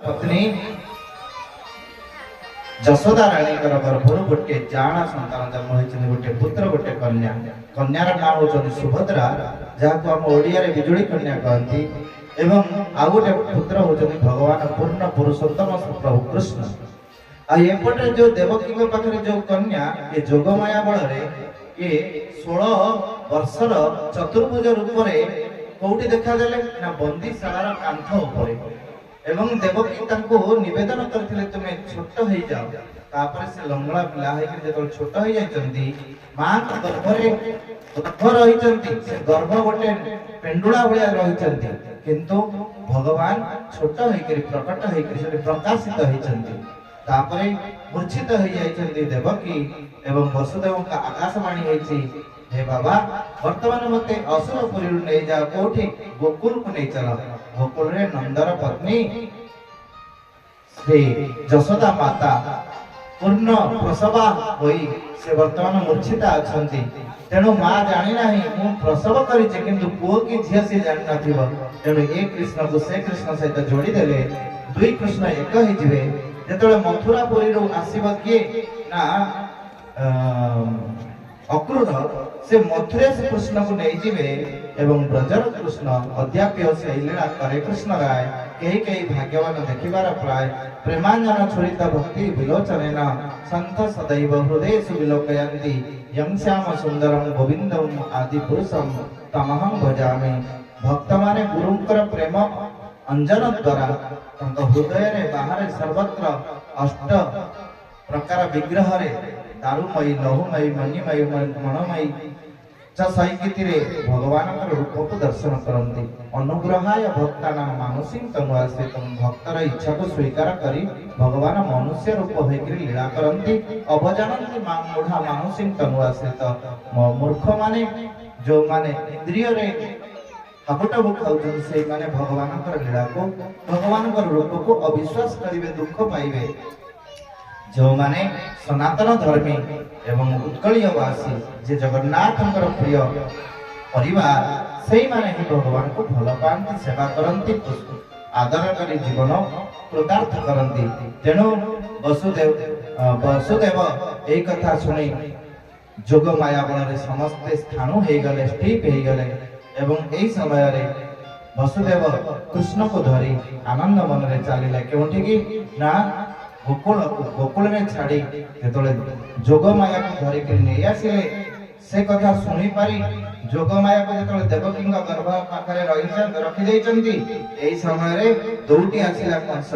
पत्नी जशोदा रानी गर्भर गोटे जाणा संतान जन्म होती गोटे पुत्र गोटे कन्या कन्यार नाम होती सुभद्रा जहाँ आम ओडिया बिजुली कन्या कहती एवं आउ गोटे पुत्र होती भगवान पूर्ण पुरुषोत्तम प्रभु कृष्ण आएपटे जो देवकी पाखे जो कन्या ये जोगमाया बल ये 16 वर्षर चतुर्भुज रूप से कौटी देखा ना बंदीशालार कांथ उपरे एवं देवकी तांको निवेदन करथिले तुमे छोट होई जाओ तापर से लंगड़ा पिला है कि जेतल छोट होई जायचंदी मां के गर्भ रहिचंती से गर्भ गोटे पेंडुला भलिया रहिचंती किंतु भगवान छोट होई करी प्रकट होई करी से प्रकाशित होइचंती तापर मूर्छित होई जायचंती देवकी एवं वसुदेव का आकाशवाणी होईची हे बाबा वर्तमान मते असुरपुरी नै जाओ कोठी गोकुल को नै चला गोकुल रे नंदर पत्नी श्री जशोदा माता पूर्ण प्रसवा होई से वर्तमान मूर्छिता अछंती तेणु मां जानि नाही मु प्रसव करिचे किंतु पुओ की झिया से जानि नथिबो तेणु एक कृष्ण को से कृष्ण सहित जोड़ी देले दुई कृष्ण एक ही जिवे जेतले मथुरापुरी रो आसीबो के ना अक्रूर से मथुरा से कृष्ण को नहीं जीवे एवं ब्रजर कृष्ण अद्याप्य से लीला करे कृष्ण राय कई भाग्यवान देखिबार प्राय प्रेमांजन छुरित भक्ति विलोचनेन संत सदैव हृदय सुविलोकयन्ति यं श्याम सुंदरम गोविंदम आदि पुरुषम तमहं भजामि भक्त माने गुरुंकर प्रेम अंजन द्वारा तंक हृदय रे बाहर सर्वत्र अष्ट प्रकार विग्रह रे दारुमयी लहुमयी मणिमयी मणमयी सहित भगवान रूप को दर्शन करती अनुग्रहाय भक्तानां मानुषीं तनुआश्रित भक्तर इच्छा को स्वीकार करी भगवान मनुष्य रूप होकर लीला करती अवजानती मूढ़ा मानुषीं तनुआश्रित मूर्ख माने जो माने इंद्रिय रे हाकुटाबु खाउछन से माने भगवान लीला को भगवान रूप को अविश्वास करिवे दुख पाइबे जो माने सनातन धर्मी एवं उत्कलीयवासी जे जगन्नाथ प्रिय परिवार से माने ही भगवान को भल पाती सेवा करती आदर करी जीवन कृतार्थ करती तेणु वसुदेव यही कथा शुणी जोग माया बल समस्ते स्थाणु हो गले स्टीप हो गले एवं यही समय रे वसुदेव कृष्ण को धरी आनंद मन रे चलिला क्योंकि ना गोकुल में छाड़ी जेतले जोग माया को धरिक नहीं आसिले से कथा सुनी पारी जोग माया को जेतले देवकी गर्भ पाखरे रखी देइचंती एई समय रे दौटी आसिला कंस।